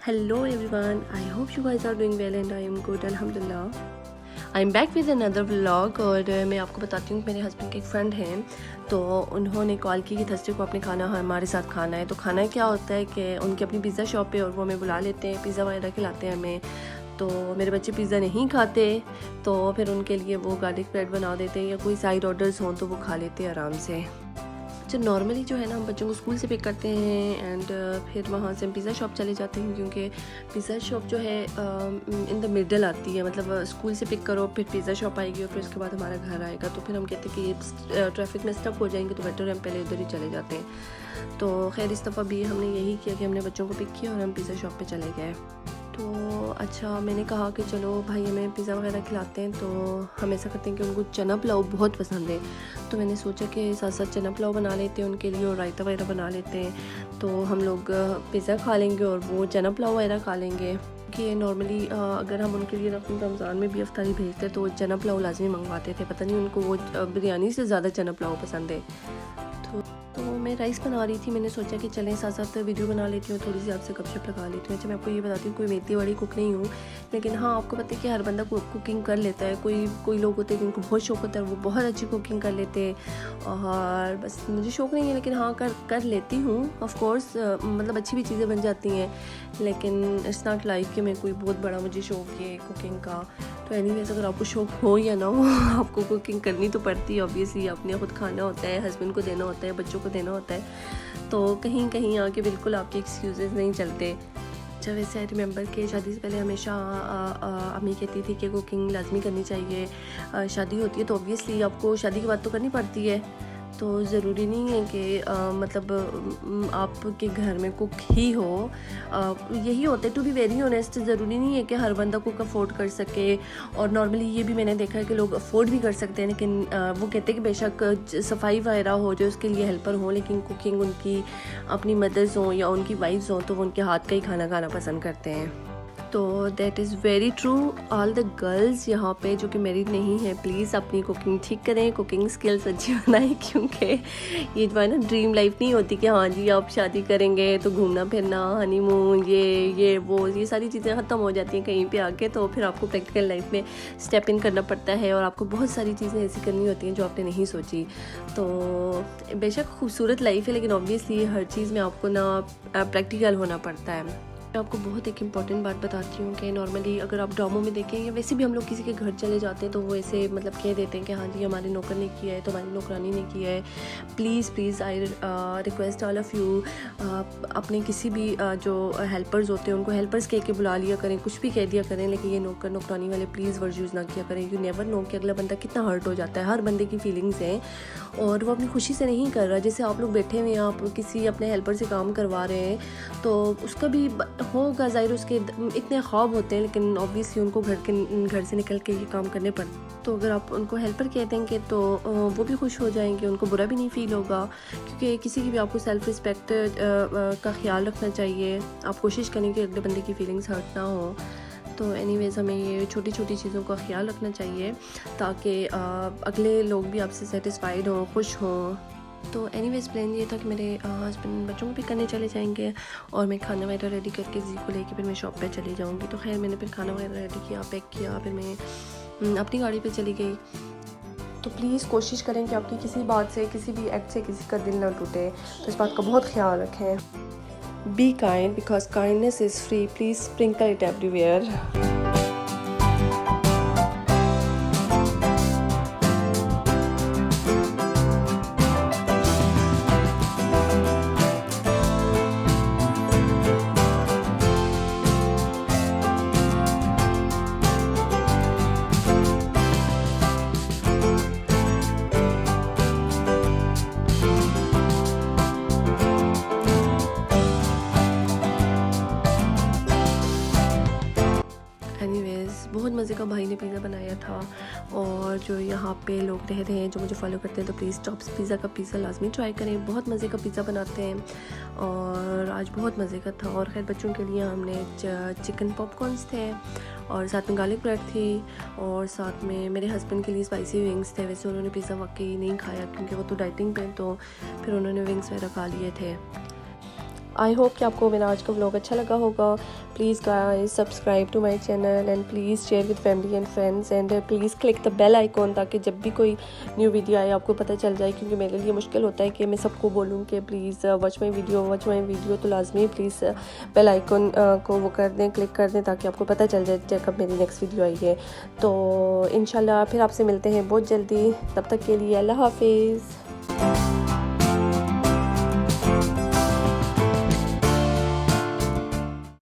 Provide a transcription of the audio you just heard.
Hello everyone, I hope you guys are doing well and I am good, alhamdulillah. I am back with another vlog. और मैं आपको बताती हूँ कि मेरे हस्बैंड के एक फ़्रेंड हैं, तो उन्होंने कॉल की कि थर्सडे को अपने खाना हमारे साथ खाना है। तो खाना क्या होता है कि उनकी अपनी पिज़्ज़ा शॉप है और वो हमें बुला लेते हैं, पिज़्ज़ा वगैरह खिलाते हैं हमें। तो मेरे बच्चे पिज़्ज़ा नहीं खाते, तो फिर उनके लिए वो गार्लिक ब्रेड बना देते हैं या कोई साइड ऑर्डर्स हों तो वो खा लेते हैं आराम से। जो नॉर्मली जो है ना, हम बच्चों को स्कूल से पिक करते हैं एंड फिर वहाँ से हम पिज़्ज़ा शॉप चले जाते हैं, क्योंकि पिज़्ज़ा शॉप जो है इन द मिडल आती है। मतलब स्कूल से पिक करो, फिर पिज़्ज़ा शॉप आएगी और फिर उसके बाद हमारा घर आएगा। तो फिर हम कहते हैं कि ट्रैफिक में स्टक हो जाएंगे, तो बेटर हम पहले इधर ही चले जाते हैं। तो खैर इस दफ़ा भी हमने यही किया कि हमने बच्चों को पिक किया और हम पिज़्ज़ा शॉप पर चले गए। तो अच्छा, मैंने कहा कि चलो भाई हमें पिज़्ज़ा वगैरह खिलाते हैं। तो हम ऐसा करते हैं कि उनको चना पुलाव बहुत पसंद है, तो मैंने सोचा कि साथ साथ चना पुलाव बना लेते हैं उनके लिए और रायता वगैरह बना लेते हैं। तो हम लोग पिज़्ज़ा खा लेंगे और वो चना पुलाव वगैरह खा लेंगे। कि नॉर्मली अगर हम उनके लिए रमज़ान में भी अफ्तारी भेजते तो चना पुलाव लाजमी मंगवाते थे। पता नहीं उनको वो बिरयानी से ज़्यादा चना पुलाव पसंद है। तो मैं राइस बना रही थी, मैंने सोचा कि चलें साथ साथ वीडियो बना लेती हूँ, थोड़ी सी आपसे गपशप लगा लेती हूँ। अच्छा, मैं आपको ये बताती हूँ, कोई मेथी वाली कुक नहीं हूँ, लेकिन हाँ आपको पता है कि हर बंदा कुकिंग कर लेता है। कोई लोग होते हैं जिनको बहुत शौक होता है, वो बहुत अच्छी कुकिंग कर लेते हैं। और बस मुझे शौक नहीं है, लेकिन हाँ कर लेती हूँ ऑफ कोर्स। मतलब अच्छी भी चीज़ें बन जाती हैं, लेकिन इट्स नॉट लाइक कि मैं कोई बहुत बड़ा मुझे शौक है कुकिंग का। तो एनीवेज, अगर आपको शौक हो या ना हो, आपको कुकिंग करनी तो पड़ती है ऑब्वियसली। आपने खुद खाना होता है, हस्बैंड को देना होता है, बच्चों को देना होता है, तो कहीं कहीं आके बिल्कुल आपके एक्सक्यूज़ेस नहीं चलते। अच्छा, वैसे आई रिमेंबर कि शादी से पहले हमेशा अम्मी कहती थी कि कुकिंग लाजमी करनी चाहिए। शादी होती है तो ऑब्वियसली आपको शादी के बाद तो करनी पड़ती है, तो ज़रूरी नहीं है कि मतलब आपके घर में कुक ही हो। यही होता है, टू बी वेरी ऑनेस्ट, ज़रूरी नहीं है कि हर बंदा कुक अफोर्ड कर सके। और नॉर्मली ये भी मैंने देखा है कि लोग अफोर्ड भी कर सकते हैं, लेकिन वो कहते हैं कि बेशक सफाई वगैरह हो जो उसके लिए हेल्पर हो, लेकिन कुकिंग उनकी अपनी मदर्स हों या उनकी वाइफ्स हों तो वो उनके हाथ का ही खाना खाना पसंद करते हैं। तो that is very true. All the girls यहाँ पे जो कि मैरिड नहीं है, प्लीज़ अपनी कुकिंग ठीक करें, कुकिंग स्किल्स अच्छी बनाएं, क्योंकि ये जो है ना ड्रीम लाइफ नहीं होती कि हाँ जी आप शादी करेंगे तो घूमना फिरना, हनीमून, ये सारी चीज़ें ख़त्म हो जाती हैं कहीं पे आके। तो फिर आपको प्रैक्टिकल लाइफ में स्टेप इन करना पड़ता है और आपको बहुत सारी चीज़ें ऐसी करनी होती हैं जो आपने नहीं सोची। तो बेशक खूबसूरत लाइफ है, लेकिन ऑब्वियसली हर चीज़ में आपको ना प्रैक्टिकल होना पड़ता है। मैं आपको बहुत एक इम्पॉर्टेंट बात बताती हूँ कि नॉर्मली अगर आप ड्रामों में देखें या वैसे भी हम लोग किसी के घर चले जाते हैं तो वो ऐसे मतलब कह देते हैं कि हाँ जी हमारे नौकर ने किया है तो हमारी नौकरानी ने किया है। Please I request all of you, अपने किसी भी जो हेल्पर्स होते हैं उनको हेल्पर्स कह के बुला लिया करें, कुछ भी कह दिया करें, लेकिन ये नौकर नौकरानी वाले प्लीज़ वर्ड यूज़ ना किया करें। यू नेवर नो कि अगला बंदा कितना हर्ट हो जाता है। हर बंदे की फीलिंग्स हैं और वो अपनी खुशी से नहीं कर रहा। जैसे आप लोग बैठे हुए हैं, आप किसी अपने हेल्पर से काम करवा रहे हैं तो उसका भी होगा ज़ाहिर, उसके इतने ख्वाब होते हैं, लेकिन ऑब्वियसली उनको घर से निकल के ये काम करने पड़ते। तो अगर आप उनको हेल्पर कह देंगे तो वो भी खुश हो जाएंगे, उनको बुरा भी नहीं फील होगा, क्योंकि किसी की भी आपको सेल्फ़ रिस्पेक्ट का ख्याल रखना चाहिए। आप कोशिश करें कि अगले बंदे की फीलिंग्स हर्ट ना हो। तो एनीवेज़ हमें ये छोटी छोटी चीज़ों का ख्याल रखना चाहिए ताकि अगले लोग भी आपसे सेटिस्फाइड हों, खुश हों। तो एनीवेज़ प्लान ये था कि मेरे हस्बैंड बच्चों को पिक करने चले जाएंगे और मैं खाना वगैरह रेडी करके जी को लेके फिर मैं शॉप पे चली जाऊंगी। तो खैर मैंने फिर खाना वगैरह रेडी किया, पैक किया, फिर मैं अपनी गाड़ी पे चली गई। तो प्लीज़ कोशिश करें कि आपकी किसी बात से, किसी भी एक्ट से किसी का दिल ना टूटे, तो इस बात का बहुत ख्याल रखें। Be kind because kindness is free, please sprinkle it everywhere. बहुत मज़े का भाई ने पिज़्ज़ा बनाया था। और जो यहाँ पे लोग रह रहे हैं जो मुझे फॉलो करते हैं, तो प्लीज़ टॉप्स पिज़्ज़ा का पिज़्ज़ा लाजमी ट्राई करें, बहुत मज़े का पिज़्ज़ा बनाते हैं और आज बहुत मज़े का था। और खैर बच्चों के लिए हमने चिकन पॉपकॉर्न्स थे और साथ में गार्लिक ब्रेड थी और साथ में मेरे हस्बैंड के लिए स्पाइसी विंग्स थे। वैसे उन्होंने पिज़्ज़ा वाकई नहीं खाया क्योंकि वो तो डाइटिंग पे, तो फिर उन्होंने विंग्स वगैरह खा लिए थे। आई होप कि आपको मेरा आज का व्लॉग अच्छा लगा होगा। Please guys subscribe to my channel and please share with family and friends and please click the bell icon, ताकि जब भी कोई न्यू वीडियो आए आपको पता चल जाए, क्योंकि मेरे लिए मुश्किल होता है कि मैं सबको बोलूँ कि प्लीज़ वॉच माई वीडियो। तो लाजमी प्लीज़ बेल आइकॉन को वो कर दें, क्लिक कर दें, ताकि आपको पता चल जाए कब मेरी नेक्स्ट वीडियो आई है। तो इंशाल्लाह फिर आपसे मिलते हैं बहुत जल्दी, तब तक के लिए अल्लाह हाफिज़।